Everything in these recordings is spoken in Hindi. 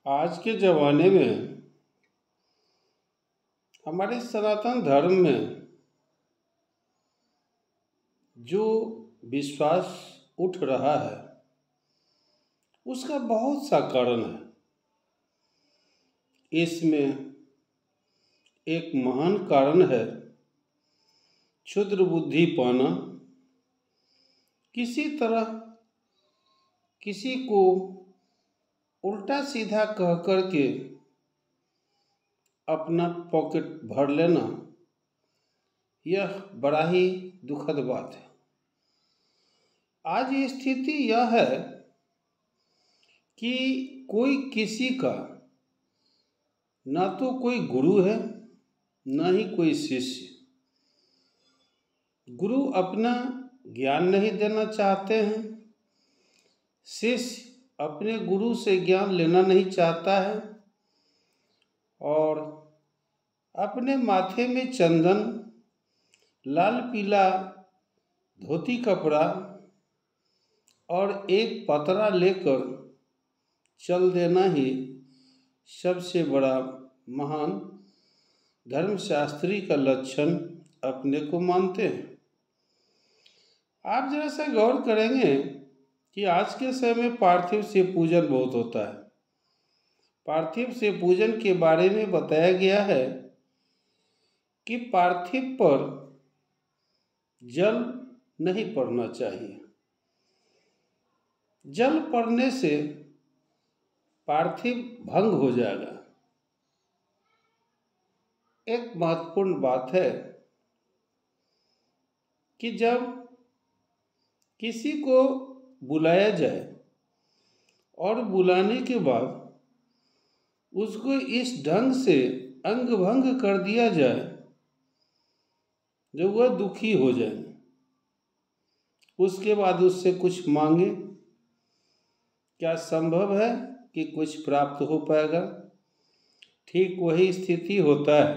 आज के ज़माने में हमारे सनातन धर्म में जो विश्वास उठ रहा है उसका बहुत सा कारण है। इसमें एक महान कारण है क्षुद्र बुद्धि पाना। किसी तरह किसी को उल्टा सीधा कह कर के अपना पॉकेट भर लेना, यह बड़ा ही दुखद बात है। आज ये स्थिति यह है कि कोई किसी का ना तो कोई गुरु है ना ही कोई शिष्य। गुरु अपना ज्ञान नहीं देना चाहते हैं, शिष्य अपने गुरु से ज्ञान लेना नहीं चाहता है और अपने माथे में चंदन, लाल पीला धोती कपड़ा और एक पतरा लेकर चल देना ही सबसे बड़ा महान धर्मशास्त्री का लक्षण अपने को मानते हैं। आप जरा सा गौर करेंगे कि आज के समय में पार्थिव शिव पूजन बहुत होता है। पार्थिव शिव पूजन के बारे में बताया गया है कि पार्थिव पर जल नहीं पड़ना चाहिए। जल पड़ने से पार्थिव भंग हो जाएगा। एक महत्वपूर्ण बात है कि जब किसी को बुलाया जाए और बुलाने के बाद उसको इस ढंग से अंग भंग कर दिया जाए जो वह दुखी हो जाए, उसके बाद उससे कुछ मांगे, क्या संभव है कि कुछ प्राप्त हो पाएगा? ठीक वही स्थिति होता है।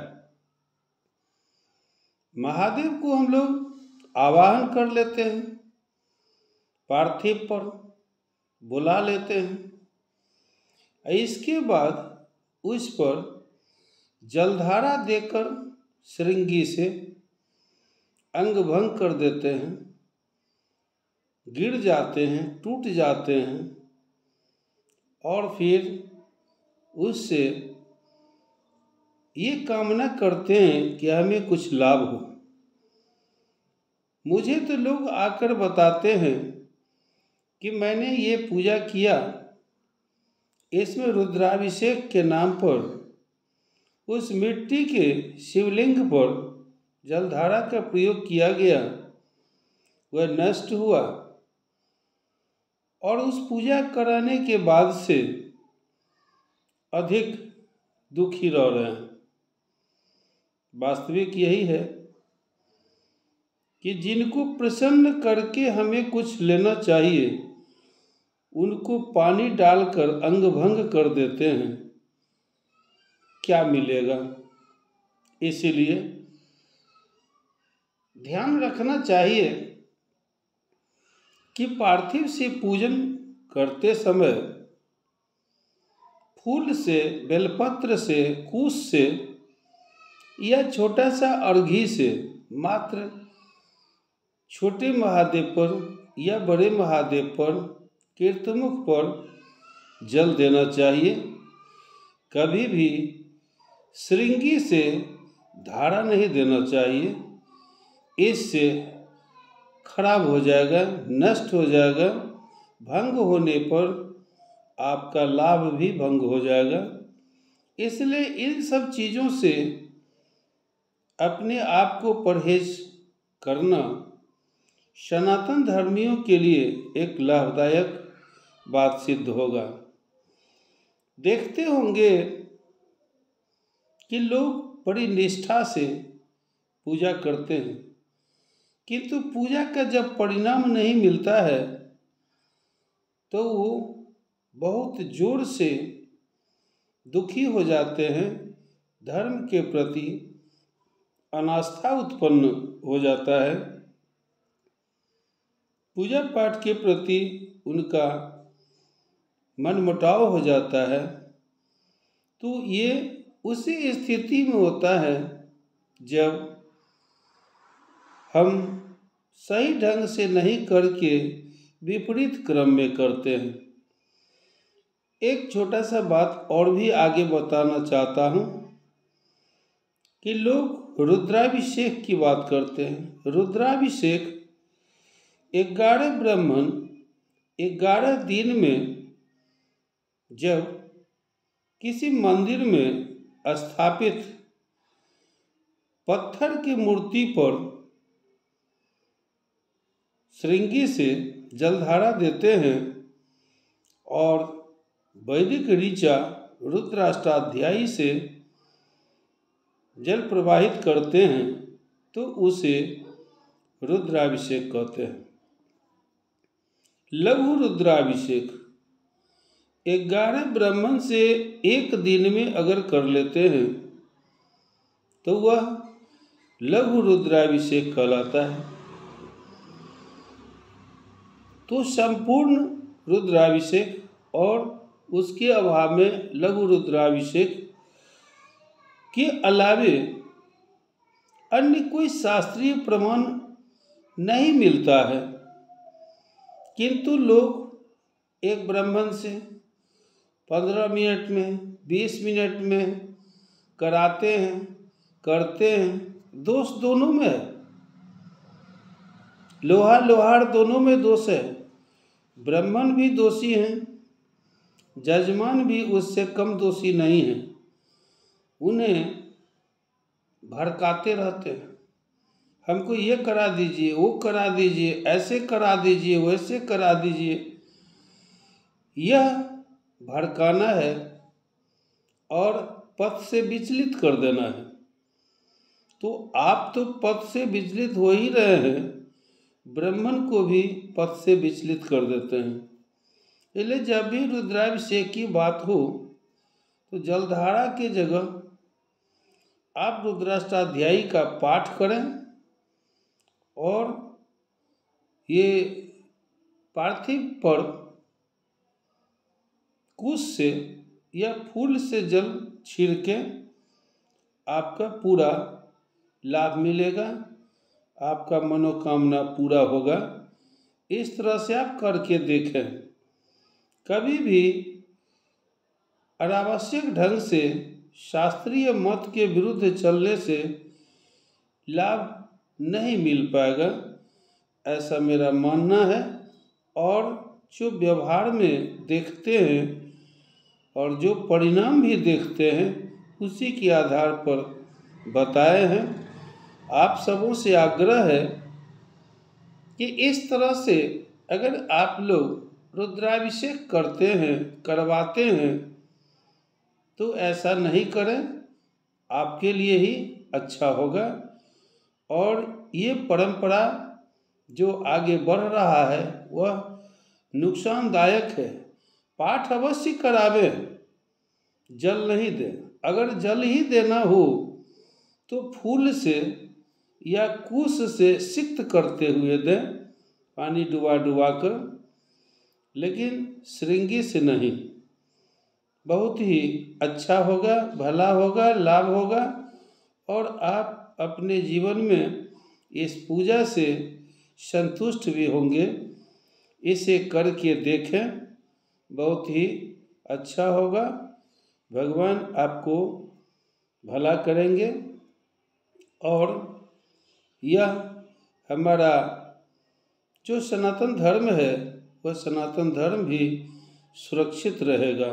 महादेव को हम लोग आवाहन कर लेते हैं, पार्थिव पर बुला लेते हैं, इसके बाद उस पर जलधारा देकर श्रृंगी से अंग भंग कर देते हैं, गिर जाते हैं, टूट जाते हैं और फिर उससे ये कामना करते हैं कि हमें कुछ लाभ हो। मुझे तो लोग आकर बताते हैं कि मैंने ये पूजा किया, इसमें रुद्राभिषेक के नाम पर उस मिट्टी के शिवलिंग पर जलधारा का प्रयोग किया गया, वह नष्ट हुआ और उस पूजा कराने के बाद से अधिक दुखी रह रहे हैं। वास्तविक यही है कि जिनको प्रसन्न करके हमें कुछ लेना चाहिए उनको पानी डालकर अंग भंग कर देते हैं, क्या मिलेगा? इसीलिए ध्यान रखना चाहिए कि पार्थिव से पूजन करते समय फूल से, बेलपत्र से, कुश से या छोटा सा अर्घी से मात्र छोटे महादेव पर या बड़े महादेव पर, कीर्तमुख पर जल देना चाहिए। कभी भी श्रृंगी से धारा नहीं देना चाहिए, इससे खराब हो जाएगा, नष्ट हो जाएगा। भंग होने पर आपका लाभ भी भंग हो जाएगा। इसलिए इन सब चीज़ों से अपने आप को परहेज करना सनातन धर्मियों के लिए एक लाभदायक बात सिद्ध होगा। देखते होंगे कि लोग बड़ी निष्ठा से पूजा करते हैं, किंतु पूजा का जब परिणाम नहीं मिलता है तो वो बहुत जोर से दुखी हो जाते हैं, धर्म के प्रति अनास्था उत्पन्न हो जाता है, पूजा पाठ के प्रति उनका मनमुटाव हो जाता है तो ये उसी स्थिति में होता है जब हम सही ढंग से नहीं करके विपरीत क्रम में करते हैं। एक छोटा सा बात और भी आगे बताना चाहता हूँ कि लोग रुद्राभिषेक की बात करते हैं। रुद्राभिषेक 11 ब्राह्मण 11 दिन में जब किसी मंदिर में स्थापित पत्थर की मूर्ति पर श्रृंगी से जलधारा देते हैं और वैदिक ऋचा रुद्राष्टाध्यायी से जल प्रवाहित करते हैं तो उसे रुद्राभिषेक कहते हैं। लघु रुद्राभिषेक 11 ब्राह्मण से एक दिन में अगर कर लेते हैं तो वह लघु रुद्राभिषेक कहलाता है। तो संपूर्ण रुद्राभिषेक और उसके अभाव में लघु रुद्राभिषेक के अलावे अन्य कोई शास्त्रीय प्रमाण नहीं मिलता है, किंतु लोग एक ब्राह्मण से 15 मिनट में 20 मिनट में कराते हैं, करते हैं। दोष दोनों में है, लोहार दोनों में दोष है। ब्राह्मण भी दोषी हैं, जजमान भी उससे कम दोषी नहीं है। उन्हें भड़काते रहते हैं, हमको ये करा दीजिए, वो करा दीजिए, ऐसे करा दीजिए, वैसे करा दीजिए। यह भड़काना है और पथ से विचलित कर देना है। तो आप तो पथ से विचलित हो ही रहे हैं, ब्राह्मण को भी पथ से विचलित कर देते हैं। इसलिए जब भी रुद्राभिषेक की बात हो तो जलधारा की जगह आप रुद्राष्टाध्यायी का पाठ करें और ये पार्थिव पर कुश से या फूल से जल छिड़के आपका पूरा लाभ मिलेगा, आपका मनोकामना पूरा होगा। इस तरह से आप करके देखें। कभी भी अनावश्यक ढंग से शास्त्रीय मत के विरुद्ध चलने से लाभ नहीं मिल पाएगा, ऐसा मेरा मानना है। और जो व्यवहार में देखते हैं और जो परिणाम भी देखते हैं उसी के आधार पर बताए हैं। आप सबों से आग्रह है कि इस तरह से अगर आप लोग रुद्राभिषेक करते हैं, करवाते हैं, तो ऐसा नहीं करें, आपके लिए ही अच्छा होगा। और ये परंपरा जो आगे बढ़ रहा है वह नुकसानदायक है। पाठ अवश्य करावें, जल नहीं दें। अगर जल ही देना हो तो फूल से या कुश से सिक्त करते हुए दें, पानी डुबा डुबा कर, लेकिन श्रृंगी से नहीं। बहुत ही अच्छा होगा, भला होगा, लाभ होगा और आप अपने जीवन में इस पूजा से संतुष्ट भी होंगे। इसे करके देखें, बहुत ही अच्छा होगा। भगवान आपको भला करेंगे और यह हमारा जो सनातन धर्म है वह सनातन धर्म भी सुरक्षित रहेगा।